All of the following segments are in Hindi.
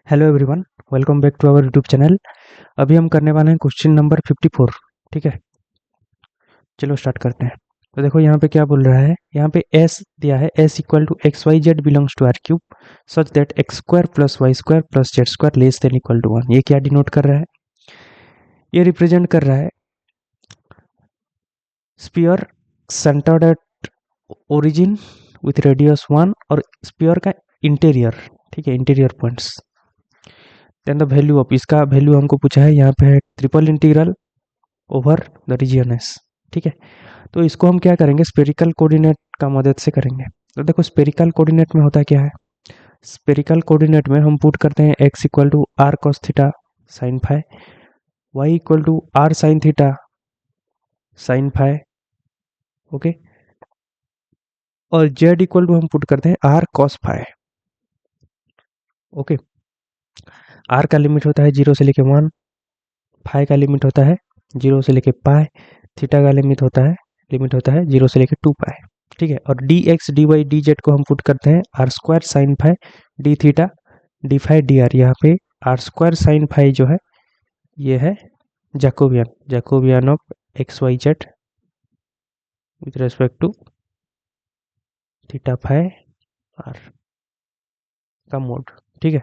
Hello everyone, welcome back to our YouTube channel. अभी हम करने वाले हैं क्वेश्चन नंबर 54। ठीक है, चलो स्टार्ट करते हैं। तो देखो यहाँ पे क्या बोल रहा है, यहाँ पे s दिया है, s equal to x y z belongs to R cube such that x square plus y square plus z square less than equal to 1। ये क्या डिनोट कर रहा है? ये रिप्रेजेंट कर रहा है sphere centred at origin with radius 1 और स्पीयर का इंटीरियर। ठीक है, interior points. Then the value of, इसका वैल्यू हमको पूछा है, यहाँ पे है triple integral over the region S. ठीक है, तो इसको हम क्या करेंगे, स्पेरिकल कोऑर्डिनेट का मदद से करेंगे। तो देखो स्पेरिकल कोऑर्डिनेट में होता क्या है, स्पेरिकल कोऑर्डिनेट में हम पुट करते हैं x equal to r cos theta sine phi, y equal to r sine theta sine phi, okay, और z इक्वल टू हम पुट करते हैं r cos phi. Okay, r का लिमिट होता है 0 से लेके 1, फाई का लिमिट होता है 0 से लेके पाई, थीटा का लिमिट होता है 0 से लेके 2 पाई। ठीक है, और d x d y d z को हम पुट करते हैं r square sine phi d theta d phi d r. यहाँ पे आर स्क्वायर साइन फाई जो है ये है Jacobian of x y z with respect to theta phi r का मोड। ठीक है,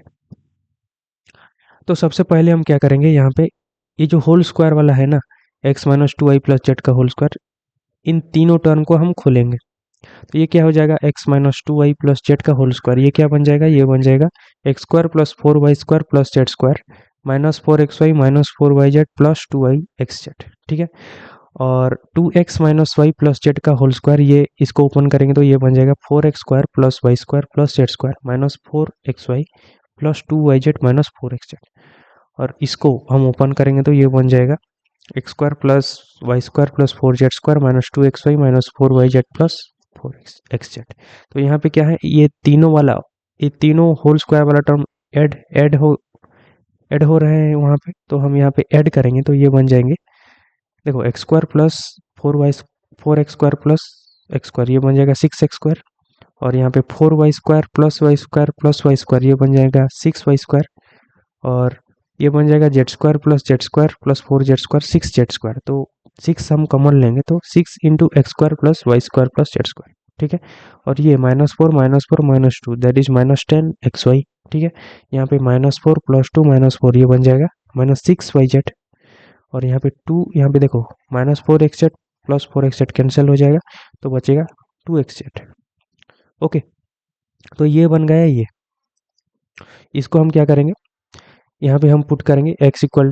तो सबसे पहले हम क्या करेंगे, यहाँ पे ये जो होल स्क्वायर वाला है ना, x minus two y plus z का होल स्क्वायर, इन तीनों टर्म को हम खोलेंगे। तो ये क्या हो जाएगा, x minus two y plus z का होल स्क्वायर, ये क्या बन जाएगा, ये बन जाएगा x square plus four y square plus z square minus four x y minus four y z plus two y x z. ठीक है, और two x minus y plus z का होल स्क्वायर, ये इसको ओपन करेंगे तो ये बन जाएगा four x square plus y square plus z square minus four x y plus two y z minus four x z. और इसको हम ओपन करेंगे तो ये बन जाएगा x square plus y square plus four z square minus two x y minus four y z plus four x z. तो यहाँ पे क्या है, ये तीनों होल स्क्वायर वाला टर्म ऐड ऐड हो रहे हैं वहाँ पे, तो हम यहाँ पे ऐड करेंगे तो ये बन जाएंगे, देखो x square plus four x square plus x square, ये बन जाएगा सिक्स एक्स स्क्वायर, और यहाँ पे four y square plus y square, ये बन जाएगा सिक्स वाई स्क्वायर, और ये बन जाएगा z square plus four z square six z square. तो सिक्स हम कॉमन लेंगे तो six into x square plus y square plus z square. ठीक है, और ये minus four minus two that is minus ten x y. ठीक है, यहाँ पे minus four plus two minus four, ये बन जाएगा माइनस सिक्स वाई जेड, और यहाँ पे टू, यहाँ पे देखो minus four x Z plus four x Z cancel हो जाएगा तो बचेगा टू एक्स जेड। ओके, तो ये बन गया ये। इसको हम क्या करेंगे, यहाँ पे हम पुट करेंगे x equal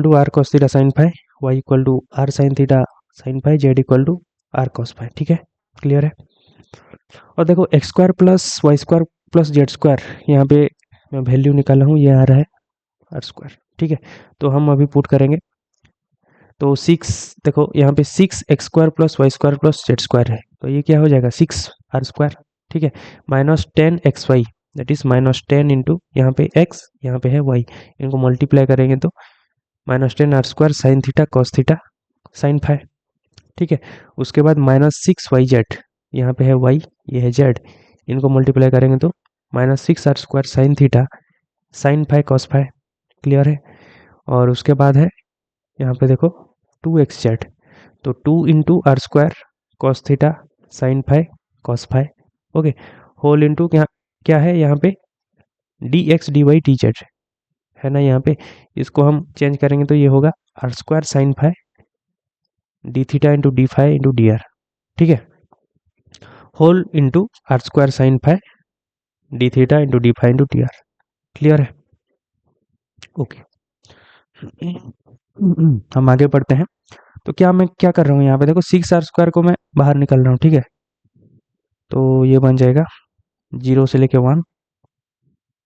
to r cos theta sine phi, y equal to r sine theta sine phi, z equal to r cos phi. ठीक है, क्लियर है। और देखो x square plus y square plus z square, यहाँ पे मैं वैल्यू निकाला हूँ, ये आ रहा है आर स्क्वायर। ठीक है, तो हम अभी पुट करेंगे तो सिक्स, देखो यहाँ पे six x square plus y square plus z square है, तो ये क्या हो जाएगा सिक्स आर स्क्वायर। ठीक है, minus ten x y that is minus ten into यहाँ पे एक्स यहाँ पे है वाई, इनको मल्टीप्लाई करेंगे तो minus ten r square sine theta cos theta sine five. ठीक है, उसके बाद माइनस सिक्स वाई जेड, यहाँ पे है वाई ये है जेड, इनको मल्टीप्लाई करेंगे तो minus six r square sine theta sine five cos five. Clear है, और उसके बाद है यहाँ पे देखो टू एक्स जेड, तो two into r square cos theta sine five cos five. Okay, whole into क्या क्या है यहाँ पे d x d y d z है ना, यहाँ पे इसको हम चेंज करेंगे तो ये होगा r square sine five d theta into d five into d r. ठीक है, whole into r square sine five d theta into d five into d r. Clear है, ओके। हम आगे बढ़ते हैं। तो क्या मैं क्या कर रहा हूँ, यहाँ पे देखो सिक्स आर स्क्वायर को मैं बाहर निकल रहा हूँ। ठीक है, तो ये बन जाएगा जीरो से लेके वन,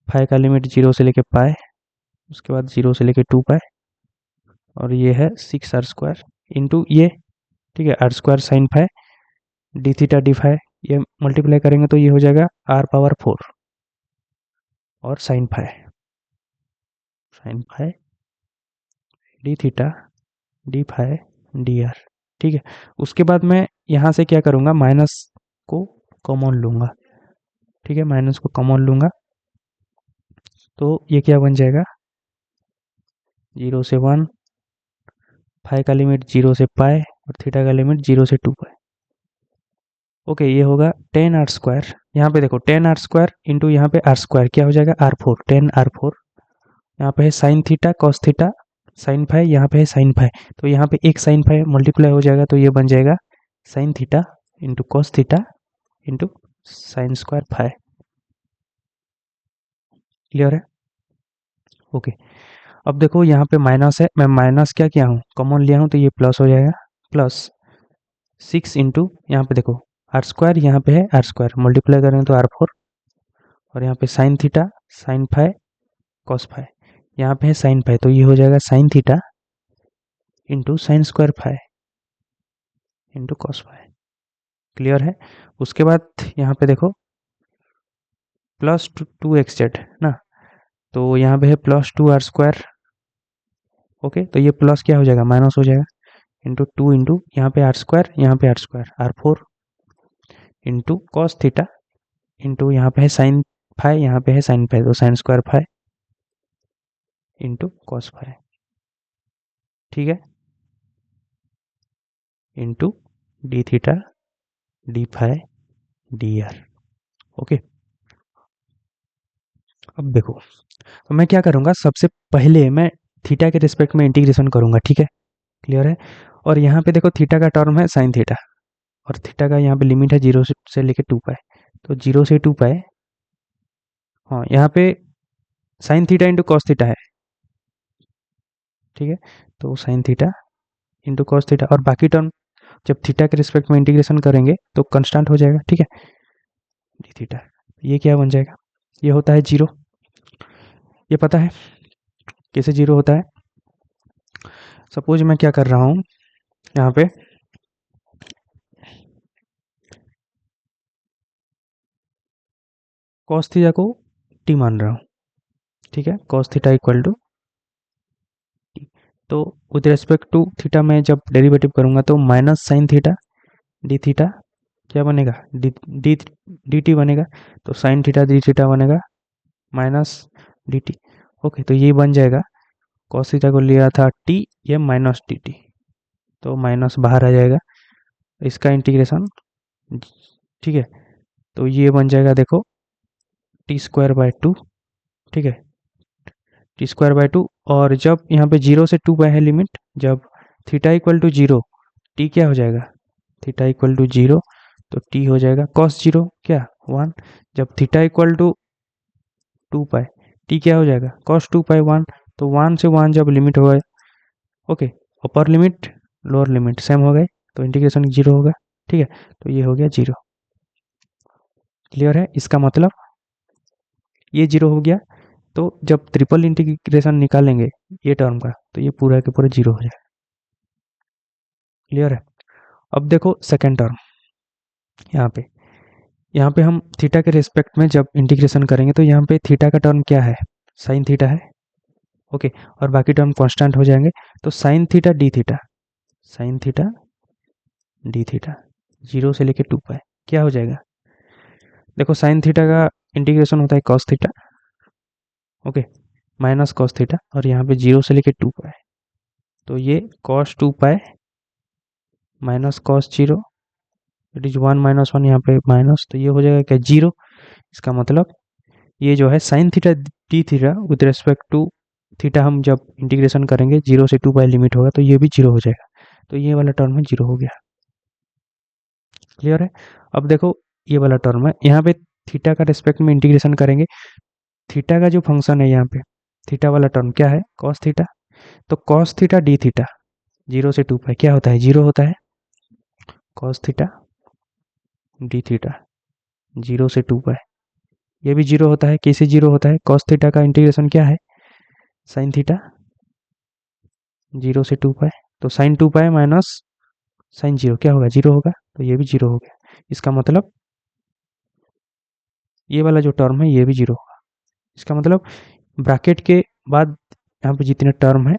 फाइव का लिमिट जीरो से लेके पाए, उसके बाद जीरो से लेके टू पाए, और ये है सिक्स आर स्क्वायर इंटू ये, ठीक है, r square sine five d theta d five, ये मल्टीप्लाई करेंगे तो ये हो जाएगा आर पावर फोर और sine five d theta d five d r. ठीक है, उसके बाद मैं यहाँ से क्या करूँगा, माइनस को कॉमन लूँगा। ठीक है, माइनस को कॉमन लूँगा तो ये क्या बन जाएगा, 0 से 1, फाई का लिमिट 0 से पाई और थीटा का लिमिट 0 से 2 पाई। ओके, ये होगा 10r²। यहाँ पे देखो 10r² इंटू यहाँ पे r², क्या हो जाएगा r4, 10r4। यहाँ पे है sine theta cos theta sine phi, यहाँ पे है साइन फाई, तो यहाँ पे एक साइन फाई मल्टीप्लाई हो जाएगा, तो ये बन जाएगा sine theta into cos theta into sine square phi. Clear है? ओके, अब देखो यहाँ पे माइनस है, मैं माइनस क्या किया हूँ, कॉमन लिया हूँ, तो ये प्लस हो जाएगा, प्लस 6 इंटू यहाँ पे देखो r², यहाँ पे है r², मल्टीप्लाई करें तो r4, और यहाँ पे sine theta sine phi cos phi, यहाँ पे है साइन फाई, तो ये हो जाएगा sine theta into sine square phi into cos phi. Clear है? उसके बाद यहाँ पे देखो प्लस 2x/z ना, तो यहाँ पे है प्लस 2r²। ओके, तो ये प्लस क्या हो जाएगा, माइनस हो जाएगा, इंटू 2 इंटू यहाँ पे r², यहाँ पे r² r4 into cos theta into यहाँ पे है साइन फाई, यहाँ पे है साइन फाई, तो sine square phi into cos phi. ठीक है, into d theta d phi d r. Okay, अब देखो, तो मैं क्या करूँगा, सबसे पहले मैं थीटा के रिस्पेक्ट में इंटीग्रेशन करूँगा। ठीक है, क्लियर है? और यहाँ पे देखो थीटा का टर्म है साइन थीटा, और थीटा का यहाँ पे लिमिट है 0 से लेके 2 पाए, तो 0 से 2 पाए, हाँ यहाँ पे sine theta into cos theta है। ठीक है, तो sine theta into cos theta, और बाकी टर्म जब थीटा के रिस्पेक्ट में इंटीग्रेशन करेंगे तो कंस्टेंट हो जाएगा। ठीक है, डी थीटा, ये क्या बन जाएगा, ये होता है 0। ये पता है कैसे 0 होता है? सपोज मैं क्या कर रहा हूँ, यहाँ पे कॉस थीटा को टी मान रहा हूँ। ठीक है, cos theta equal to t, तो विद रेस्पेक्ट टू थीटा में जब डेरिवेटिव करूँगा तो minus sine theta d theta क्या बनेगा, डी डी डी टी बनेगा, तो साइन थीटा डी थीटा बनेगा माइनस डी टी। ओके, तो ये बन जाएगा, कॉस थीटा को लिया था टी, ये माइनस डी टी, तो माइनस बाहर आ जाएगा, इसका इंटीग्रेशन। ठीक है, तो ये बन जाएगा देखो t²/2। ठीक है, t²/2, और जब यहाँ पे 0 से 2 पाए है लिमिट, जब थीटा इक्वल टू 0, टी क्या हो जाएगा, थीटा इक्वल टू 0, तो टी हो जाएगा कॉस 0 क्या 1, जब थीटा इक्वल टू 2 पाए, टी क्या हो जाएगा कॉस 2 पाए 1, तो 1 से 1 जब लिमिट होगा, okay, upper limit lower limit same हो गए, तो इंटीग्रेशन 0 होगा। ठीक है, तो ये हो गया 0। क्लियर है? इसका मतलब ये 0 हो गया, तो जब ट्रिपल इंटीग्रेशन निकालेंगे ये टर्म का, तो ये पूरा के पूरा 0 हो जाएगा। क्लियर है? अब देखो सेकेंड टर्म, यहाँ पे हम थीटा के रिस्पेक्ट में जब इंटीग्रेशन करेंगे तो यहाँ पे थीटा का टर्म क्या है, साइन थीटा है। ओके, और बाकी टर्म कांस्टेंट हो जाएंगे, तो sine theta d theta, sign theta d theta 0 से लेके 2 पाए क्या हो जाएगा, देखो साइन थीटा का इंटीग्रेशन होता है cos theta, okay, minus cos theta, और यहाँ पे 0 से लेके 2 पाए, तो ये cos 2 pi minus cos 0, it is 1 minus 1, यहाँ पे माइनस, तो ये हो जाएगा क्या 0। इसका मतलब ये जो है sine theta d theta with respect to theta हम जब इंटीग्रेशन करेंगे 0 से 2 पाई लिमिट होगा, तो ये भी 0 हो जाएगा, तो ये वाला टर्म है 0 हो गया। क्लियर है? अब देखो ये वाला टर्म है, यहाँ पे थीटा का रेस्पेक्ट में इंटीग्रेशन करेंगे, थीटा का जो फंक्शन है यहाँ पे, थीटा वाला टर्म क्या है कॉस थीटा, तो कॉस थीटा डी थीटा 0 से 2 पाई क्या होता है 0 होता है, कॉस थीटा डी थीटा 0 से 2 पाई, ये भी 0 होता है। कैसे 0 होता है, कॉस थीटा का इंटीग्रेशन क्या है साइन थीटा 0 से 2 पाई, तो साइन 2 पाई माइनस साइन 0 क्या होगा 0 होगा, तो ये भी 0 हो गया। इसका मतलब ये वाला जो टर्म है ये भी 0 होगा। इसका मतलब ब्रैकेट के बाद यहाँ पे जितने टर्म है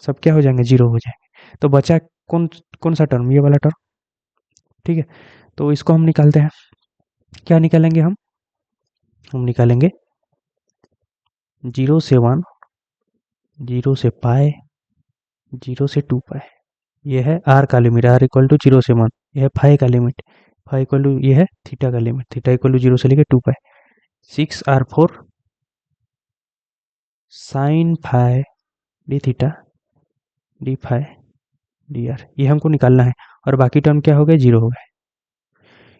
सब क्या हो जाएंगे 0 हो जाएंगे, तो बचा कौन कौन सा टर्म, ये वाला टर्म। ठीक है, तो इसको हम निकालते हैं, क्या निकालेंगे हम, हम निकालेंगे 0 से 1, 0 से पाई, 0 से 2 पाई। ये है आर का लिमिट, आर इक्वल टू 0 से 1। यह है फाई का लिमिट, फाई इक्वल टू ये है थीटा का लिमिट, थीटा इक्वल टू 0 से लेके 2 pi. 6r4 sine phi d theta d phi d r, ये हमको निकालना है। और बाकी टर्म क्या हो गए, 0 हो गए।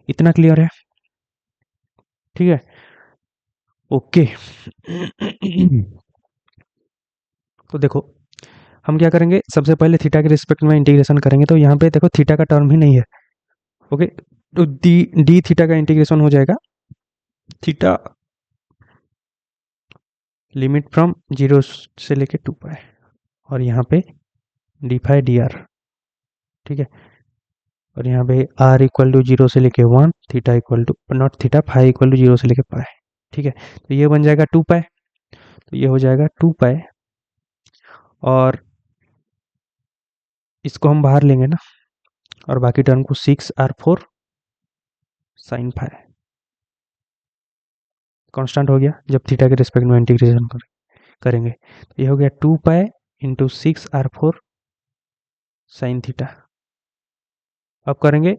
इतना क्लियर है? ठीक है, ओके। तो देखो हम क्या करेंगे, सबसे पहले थीटा के रिस्पेक्ट में इंटीग्रेशन करेंगे। तो यहाँ पे देखो थीटा का टर्म ही नहीं है, ओके। तो डी थीटा का इंटीग्रेशन हो जाएगा, थीटा लिमिट फ्रॉम 0 से लेके 2 पाई, और यहाँ पे डी फाई डी आर, ठीक है। और यहाँ पे आर इक्वल टू 0 से लेके 1, theta equal to naught theta, phi equal to 0 से लेके पाई, ठीक है। तो ये बन जाएगा 2 पाई, तो ये हो जाएगा 2 पाई, और इसको हम बाहर लेंगे ना, और बाकी टर्म को 6r4 साइन फाई कांस्टेंट हो गया जब थीटा के रिस्पेक्ट में इंटीग्रेशन करेंगे। तो ये हो गया 2 pi into 6r4 sine theta. अब करेंगे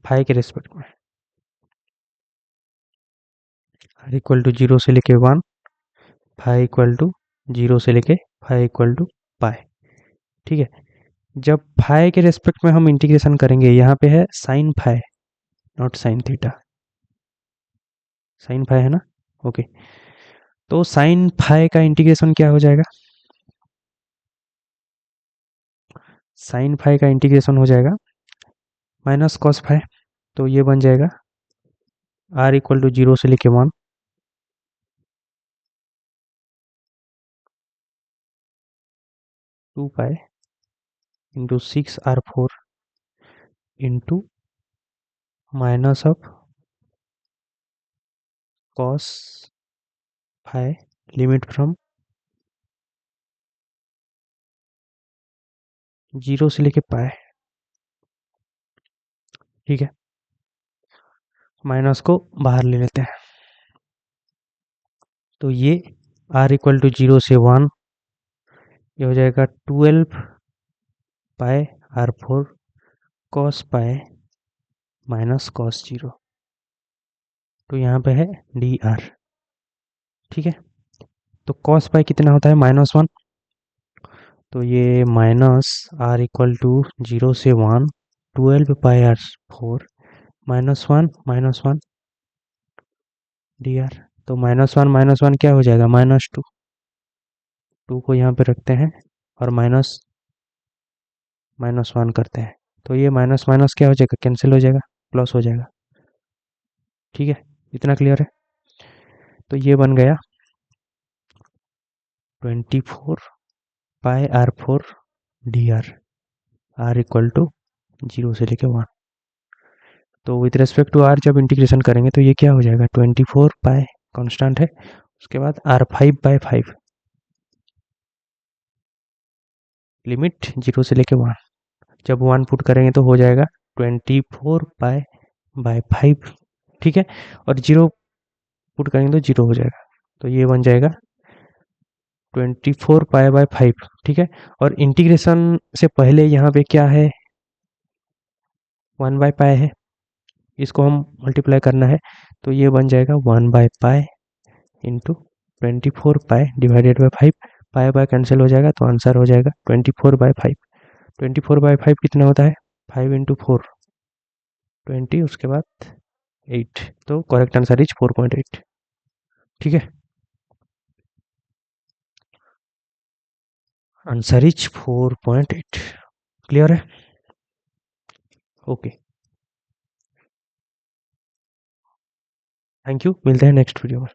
फाई के रिस्पेक्ट में, आर इक्वल टू 0 से लेके 1, फाई इक्वल टू 0 से लेके फाई इक्वल टू पाई, ठीक है। जब फाई के रेस्पेक्ट में हम इंटीग्रेशन करेंगे, यहाँ पे है sine phi naught sine theta, sine phi है ना, ओके। तो साइन फाई का इंटीग्रेशन क्या हो जाएगा, साइन फाई का इंटीग्रेशन हो जाएगा माइनस कॉस फाई। तो ये बन जाएगा आर इक्वल टू 0 से लेके 1, 2 pi into 6r4 into minus of cos phi limit from 0 से लेके पाई, ठीक है। माइनस को बाहर ले लेते हैं, तो ये आर इक्वल टू 0 से 1, ये हो जाएगा 12 पाई r4 cos pi minus cos 0। तो यहाँ पे है डी आर, ठीक है। तो कॉस पाई कितना होता है, -1। तो ये माइनस आर इक्वल टू 0 से 1, 12 पाई r4 -1 डी आर। तो -1 क्या हो जाएगा, -2। 2 को यहाँ पे रखते हैं और माइनस -1 करते हैं, तो ये माइनस माइनस क्या हो जाएगा, कैंसिल हो जाएगा, प्लस हो जाएगा, ठीक है। इतना क्लियर है? तो ये बन गया 24 pi r4 d r equal to 0 से लेके 1। तो विथ रेस्पेक्ट टू आर जब इंटीग्रेशन करेंगे तो ये क्या हो जाएगा, 24 पाई कांस्टेंट है, उसके बाद r5/5 लिमिट 0 से लेके 1। जब 1 पुट करेंगे तो हो जाएगा 24 पाई बाय 5, ठीक है। और 0 पुट करेंगे तो 0 हो जाएगा, तो ये बन जाएगा 24 पाई बाय 5, ठीक है। और इंटीग्रेशन से पहले यहाँ पे क्या है, 1/पाई है, इसको हम मल्टीप्लाई करना है। तो ये बन जाएगा 1/पाई into 24 pi divided by 5, pi by cancel हो जाएगा, तो आंसर हो जाएगा 24/5। 24/5 कितना होता है, 5 इंटू 4 20, उसके बाद 8। तो करेक्ट आंसर इज 4.8, ठीक है। आंसर इज 4.8, क्लियर है? ओके, थैंक यू, मिलते हैं नेक्स्ट वीडियो में।